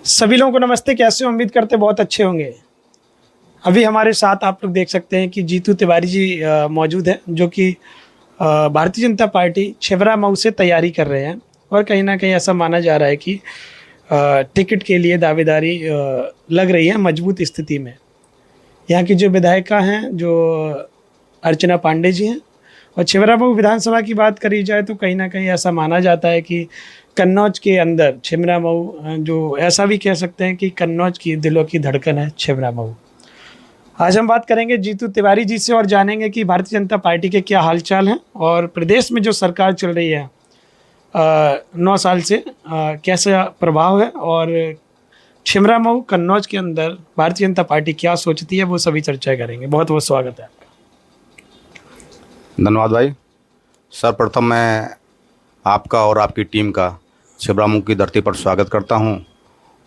सभी लोगों को नमस्ते। कैसे हो? उम्मीद करते बहुत अच्छे होंगे। अभी हमारे साथ आप लोग देख सकते हैं कि जीतू तिवारी जी मौजूद हैं, जो कि भारतीय जनता पार्टी छिबरा मऊ से तैयारी कर रहे हैं और कहीं ना कहीं ऐसा माना जा रहा है कि टिकट के लिए दावेदारी लग रही है मजबूत स्थिति में। यहाँ की जो विधायिका हैं, जो अर्चना पांडे जी हैं, और छिबरा मऊ विधानसभा की बात करी जाए तो कहीं ना कहीं ऐसा माना जाता है कि कन्नौज के अंदर छिबरा मऊ, जो ऐसा भी कह सकते हैं कि कन्नौज की दिलों की धड़कन है छिबरा मऊ। आज हम बात करेंगे जीतू तिवारी जी से और जानेंगे कि भारतीय जनता पार्टी के क्या हालचाल हैं और प्रदेश में जो सरकार चल रही है 9 साल से कैसा प्रभाव है, और छिबरा मऊ कन्नौज के अंदर भारतीय जनता पार्टी क्या सोचती है, वो सभी चर्चा करेंगे। बहुत बहुत स्वागत है आपका। धन्यवाद भाई। सर्वप्रथम मैं आपका और आपकी टीम का छिबरा मऊ की धरती पर स्वागत करता हूं,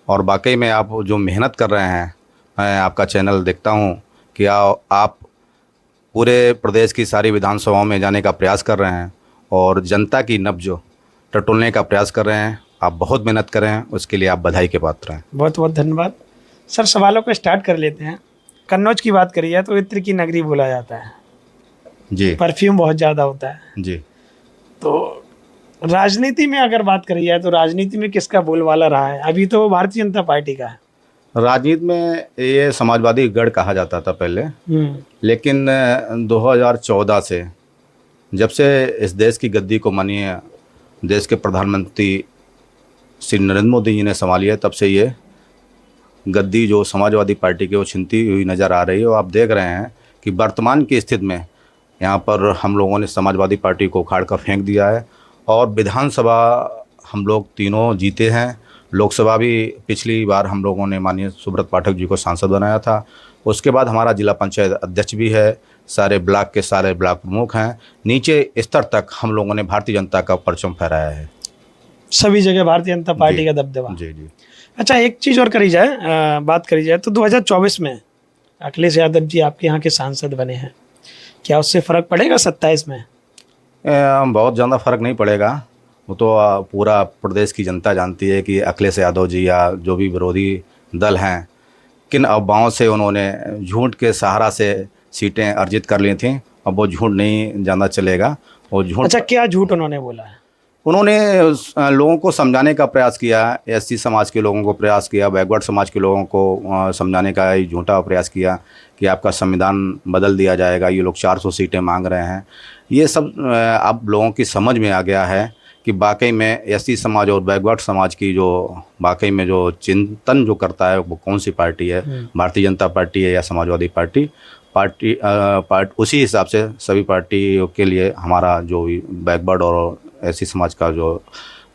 और वाकई में आप जो मेहनत कर रहे हैं, मैं आपका चैनल देखता हूं कि आप पूरे प्रदेश की सारी विधानसभाओं में जाने का प्रयास कर रहे हैं और जनता की नब्ज टटोलने का प्रयास कर रहे हैं। आप बहुत मेहनत करें, उसके लिए आप बधाई के पात्र हैं। बहुत बहुत धन्यवाद सर। सवालों को स्टार्ट कर लेते हैं। कन्नौज की बात करी है तो इत्र की नगरी बोला जाता है जी। परफ्यूम बहुत ज़्यादा होता है जी। तो राजनीति में अगर बात करी जाए तो राजनीति में किसका बोलबाला रहा है? अभी तो भारतीय जनता पार्टी का है। राजनीति में ये समाजवादी गढ़ कहा जाता था पहले, लेकिन 2014 से जब से इस देश की गद्दी को माननीय देश के प्रधानमंत्री श्री नरेंद्र मोदी जी ने संभाली है, तब से ये गद्दी जो समाजवादी पार्टी की वो छिनती हुई नज़र आ रही है। और आप देख रहे हैं कि वर्तमान की स्थिति में यहाँ पर हम लोगों ने समाजवादी पार्टी को उखाड़ कर फेंक दिया है, और विधानसभा हम लोग तीनों जीते हैं। लोकसभा भी पिछली बार हम लोगों ने माननीय सुब्रत पाठक जी को सांसद बनाया था। उसके बाद हमारा जिला पंचायत अध्यक्ष भी है, सारे ब्लॉक के सारे ब्लॉक प्रमुख हैं, नीचे स्तर तक हम लोगों ने भारतीय जनता का परचम फहराया है। सभी जगह भारतीय जनता पार्टी का दबदबा। जी जी। अच्छा, एक चीज़ और करी जाए, बात करी जाए तो 2024 में अखिलेश यादव जी आपके यहाँ के सांसद बने हैं, क्या उससे फ़र्क पड़ेगा 27 में? बहुत ज़्यादा फ़र्क नहीं पड़ेगा। वो तो पूरा प्रदेश की जनता जानती है कि अखिलेश यादव जी या जो भी विरोधी दल हैं, किन अफवाहों से उन्होंने झूठ के सहारा से सीटें अर्जित कर ली थी। अब वो झूठ नहीं ज़्यादा चलेगा। वो झूठ। अच्छा, क्या झूठ उन्होंने बोला है? उन्होंने लोगों को समझाने का प्रयास किया, एससी समाज के लोगों को प्रयास किया, बैकवर्ड समाज के लोगों को समझाने का झूठा प्रयास किया कि आपका संविधान बदल दिया जाएगा। ये लोग 400 सीटें मांग रहे हैं। ये सब अब लोगों की समझ में आ गया है कि वाकई में एससी समाज और बैकवर्ड समाज की जो वाकई में जो चिंतन जो करता है वो कौन सी पार्टी है, भारतीय जनता पार्टी है या समाजवादी पार्टी। उसी हिसाब से सभी पार्टियों के लिए हमारा जो बैकवर्ड और ऐसी समाज का जो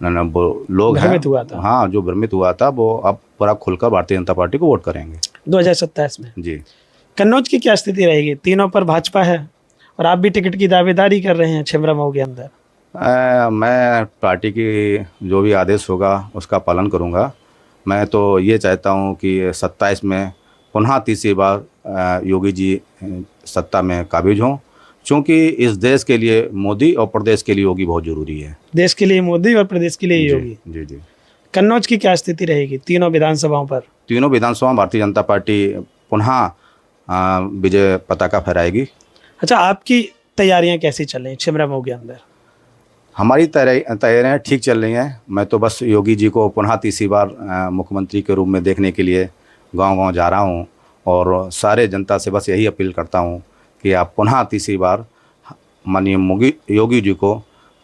वो लोग हैं, हाँ, जो भ्रमित हुआ था, वो अब पूरा खुलकर भारतीय जनता पार्टी को वोट करेंगे 2027 में। जी। कन्नौज की क्या स्थिति रहेगी? तीनों पर भाजपा है और आप भी टिकट की दावेदारी कर रहे हैं छिबरा मऊ के अंदर। मैं पार्टी की जो भी आदेश होगा उसका पालन करूंगा। मैं तो ये चाहता हूं कि 27 में पुनः तीसरी बार योगी जी सत्ता में काबिज हों, क्योंकि इस देश के लिए मोदी और प्रदेश के लिए योगी बहुत ज़रूरी है। देश के लिए मोदी और प्रदेश के लिए योगी। जी जी। कन्नौज की क्या स्थिति रहेगी तीनों विधानसभाओं पर? तीनों विधानसभाओं भारतीय जनता पार्टी पुनः विजय पताका फहराएगी। अच्छा, आपकी तैयारियां कैसी चल रही हैं छिबरा मऊ के अंदर? हमारी तैयारियाँ ठीक चल रही हैं। मैं तो बस योगी जी को पुनः तीसरी बार मुख्यमंत्री के रूप में देखने के लिए गांव-गांव जा रहा हूं, और सारे जनता से बस यही अपील करता हूं कि आप पुनः तीसरी बार माननीय योगी जी को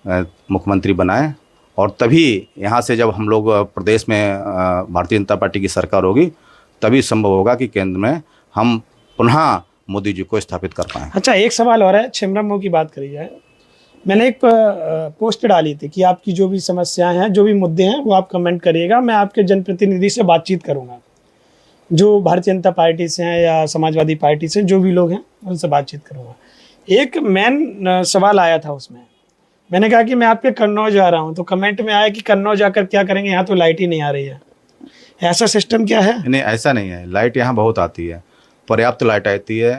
मुख्यमंत्री बनाएं, और तभी यहाँ से जब हम लोग प्रदेश में भारतीय जनता पार्टी की सरकार होगी, तभी संभव होगा कि केंद्र में हम पुनः मोदी जी को स्थापित कर पाएँ। अच्छा, एक सवाल और है। छिबरा मऊ की बात करी जाए, मैंने एक पोस्ट डाली थी कि आपकी जो भी समस्याएं हैं, जो भी मुद्दे हैं, वो आप कमेंट करिएगा। मैं आपके जनप्रतिनिधि से बातचीत करूंगा, जो भारतीय जनता पार्टी से हैं या समाजवादी पार्टी से, जो भी लोग हैं उनसे बातचीत करूंगा। एक मेन सवाल आया था उसमें, मैंने कहा कि मैं आपके कन्नौज जा रहा हूं, तो कमेंट में आया कि कन्नौज जाकर क्या करेंगे, यहाँ तो लाइट ही नहीं आ रही है। ऐसा सिस्टम क्या है? नहीं, ऐसा नहीं है। लाइट यहाँ बहुत आती है, पर्याप्त लाइट आती है।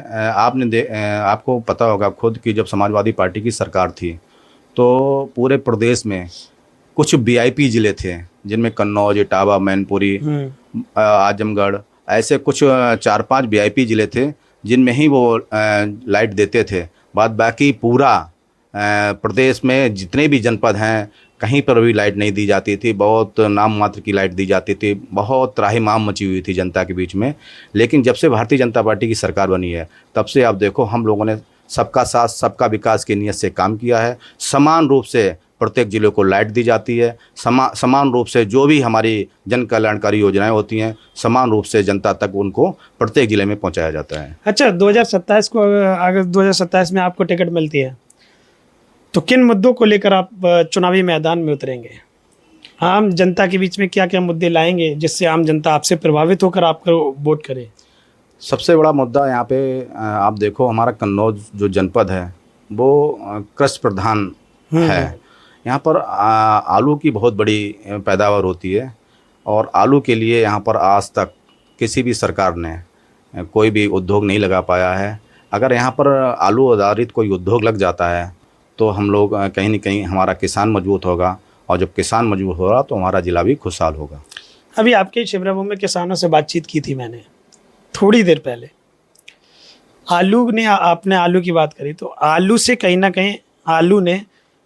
आपको पता होगा खुद कि जब समाजवादी पार्टी की सरकार थी तो पूरे प्रदेश में कुछ वीआईपी ज़िले थे जिनमें कन्नौज, इटावा, मैनपुरी आजमगढ़, ऐसे कुछ 4-5 वीआईपी ज़िले थे जिनमें ही वो लाइट देते थे। बाद बाकी पूरा प्रदेश में जितने भी जनपद हैं कहीं पर भी लाइट नहीं दी जाती थी। बहुत नाम मात्र की लाइट दी जाती थी। बहुत त्राहिमाम मची हुई थी जनता के बीच में। लेकिन जब से भारतीय जनता पार्टी की सरकार बनी है तब से आप देखो हम लोगों ने सबका साथ सबका विकास की नीयत से काम किया है। समान रूप से प्रत्येक ज़िले को लाइट दी जाती है। समान रूप से जो भी हमारी जन कल्याणकारी योजनाएं होती हैं समान रूप से जनता तक उनको प्रत्येक ज़िले में पहुंचाया जाता है। अच्छा, 2027 को अगर 2027 में आपको टिकट मिलती है तो किन मुद्दों को लेकर आप चुनावी मैदान में उतरेंगे? आम जनता के बीच में क्या क्या मुद्दे लाएंगे जिससे आम जनता आपसे प्रभावित होकर आपको वोट करे? सबसे बड़ा मुद्दा यहाँ पे आप देखो हमारा कन्नौज जो जनपद है वो कृषि प्रधान है। यहाँ पर आलू की बहुत बड़ी पैदावार होती है और आलू के लिए यहाँ पर आज तक किसी भी सरकार ने कोई भी उद्योग नहीं लगा पाया है। अगर यहाँ पर आलू आधारित कोई उद्योग लग जाता है तो हम लोग कहीं न कहीं हमारा किसान मजबूत होगा और जब किसान मजबूत होगा तो हमारा ज़िला भी खुशहाल होगा। अभी आपके छिबरामऊ में किसानों से बातचीत की थी मैंने थोड़ी देर पहले। आपने आलू की बात करी तो आलू से कहीं ना कहीं आलू ने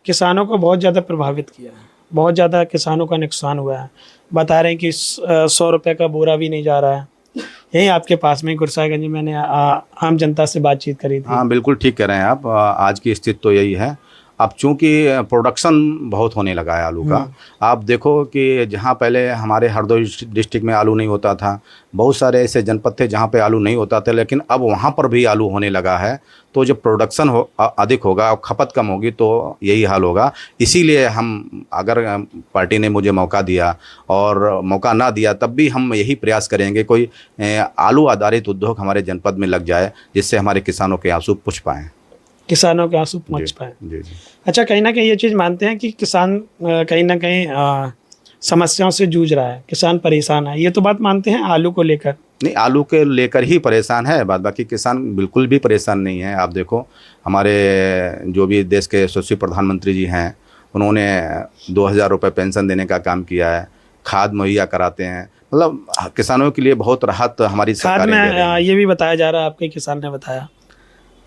किसानों को बहुत ज़्यादा प्रभावित किया है। बहुत ज़्यादा किसानों का नुकसान हुआ है। बता रहे हैं कि 100 रुपये का बोरा भी नहीं जा रहा है। यहीं आपके पास में गुरसागंज में मैंने आम जनता से बातचीत करी थी। हाँ बिल्कुल ठीक कह रहे हैं आप। आज की स्थिति तो यही है। अब चूंकि प्रोडक्शन बहुत होने लगा है आलू का, आप देखो कि जहाँ पहले हमारे हरदोई डिस्ट्रिक्ट में आलू नहीं होता था, बहुत सारे ऐसे जनपद थे जहाँ पे आलू नहीं होता था, लेकिन अब वहाँ पर भी आलू होने लगा है। तो जब प्रोडक्शन अधिक होगा और खपत कम होगी तो यही हाल होगा। इसीलिए हम अगर पार्टी ने मुझे मौका दिया और मौका ना दिया तब भी हम यही प्रयास करेंगे कोई आलू आधारित उद्योग हमारे जनपद में लग जाए जिससे हमारे किसानों के आंसू पुछ पाएँ, किसानों के आंसू पहुँच पाए। जी जी। अच्छा, कहीं ना कहीं ये चीज़ मानते हैं कि किसान कहीं ना कहीं समस्याओं से जूझ रहा है, किसान परेशान है, ये तो बात मानते हैं आलू को लेकर? नहीं, आलू के लेकर ही परेशान है, बाद बाकी किसान बिल्कुल भी परेशान नहीं है। आप देखो हमारे जो भी देश के यशस्वी प्रधानमंत्री जी हैं उन्होंने 2000 रुपये पेंशन देने का काम किया है, खाद मुहैया कराते हैं। मतलब किसानों के लिए बहुत राहत हमारी सरकार ने दे रही है। ये भी बताया जा रहा है, आपके किसान ने बताया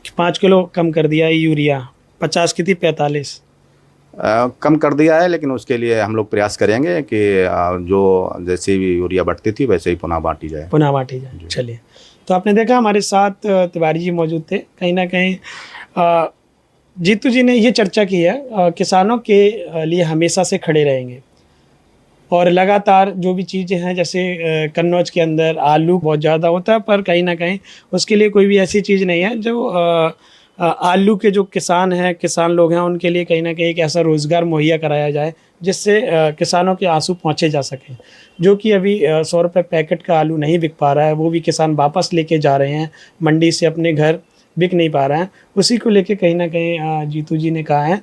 कि 5 किलो कम कर दिया है यूरिया, 50 की थी 45 कम कर दिया है, लेकिन उसके लिए हम लोग प्रयास करेंगे कि जो जैसे भी यूरिया बढ़ती थी वैसे ही पुनः बांटी जाए। चलिए, तो आपने देखा हमारे साथ तिवारी जी मौजूद थे। कहीं ना कहीं जीतू जी ने ये चर्चा की है किसानों के लिए हमेशा से खड़े रहेंगे और लगातार जो भी चीज़ें हैं, जैसे कन्नौज के अंदर आलू बहुत ज़्यादा होता है पर कहीं ना कहीं उसके लिए कोई भी ऐसी चीज़ नहीं है जो आलू के जो किसान लोग हैं उनके लिए कहीं ना कहीं एक ऐसा रोज़गार मुहैया कराया जाए जिससे किसानों के आंसू पहुँचे जा सकें। जो कि अभी 100 रुपये पैकेट का आलू नहीं बिक पा रहा है, वो भी किसान वापस लेके जा रहे हैं मंडी से, अपने घर बिक नहीं पा रहा है। उसी को लेके कहीं ना कहीं जीतू जी ने कहा है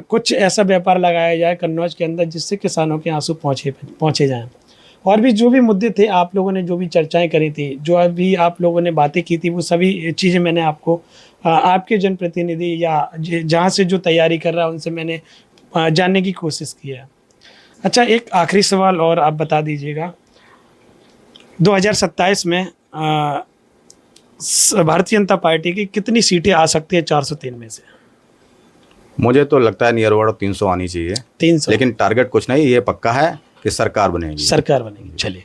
कुछ ऐसा व्यापार लगाया जाए कन्नौज के अंदर जिससे किसानों के आंसू पहुँचे जाएँ। और भी जो भी मुद्दे थे, आप लोगों ने जो भी चर्चाएं करी थी, जो अभी आप लोगों ने बातें की थी, वो सभी चीज़ें मैंने आपको आपके जनप्रतिनिधि या जहाँ से जो तैयारी कर रहा है उनसे मैंने जानने की कोशिश की है। अच्छा, एक आखिरी सवाल और आप बता दीजिएगा, 2027 में भारतीय जनता पार्टी की कितनी सीटें आ सकती है 403 में से? मुझे तो लगता है नियर अबाउट 300 आनी चाहिए। 300, लेकिन टारगेट कुछ नहीं, ये पक्का है कि सरकार बनेगी। चलिए,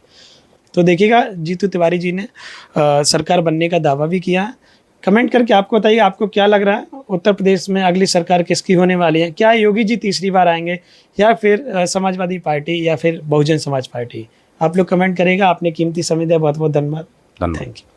तो देखिएगा जीतू तिवारी जी ने सरकार बनने का दावा भी किया है। कमेंट करके आपको बताइए आपको क्या लग रहा है, उत्तर प्रदेश में अगली सरकार किसकी होने वाली है? क्या योगी जी तीसरी बार आएंगे या फिर समाजवादी पार्टी या फिर बहुजन समाज पार्टी? आप लोग कमेंट करेगा। आपने कीमती समय दिया, बहुत बहुत धन्यवाद। Thank you.